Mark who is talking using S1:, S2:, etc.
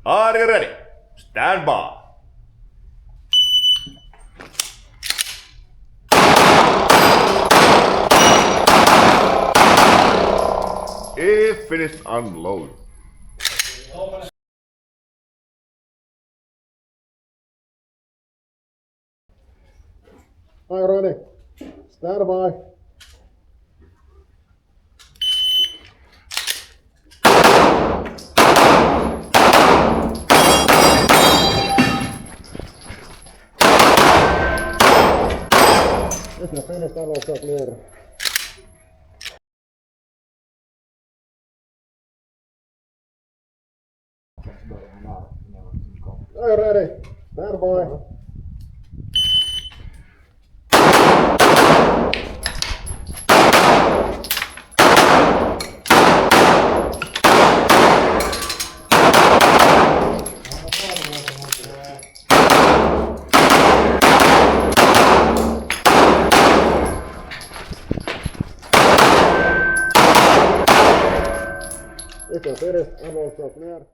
S1: Are you ready? Stand by. If finished, unload.
S2: Are you ready? Stand by. If you're finished, unload so clear. Are you ready? Stand by. If you're finished, unload so clear.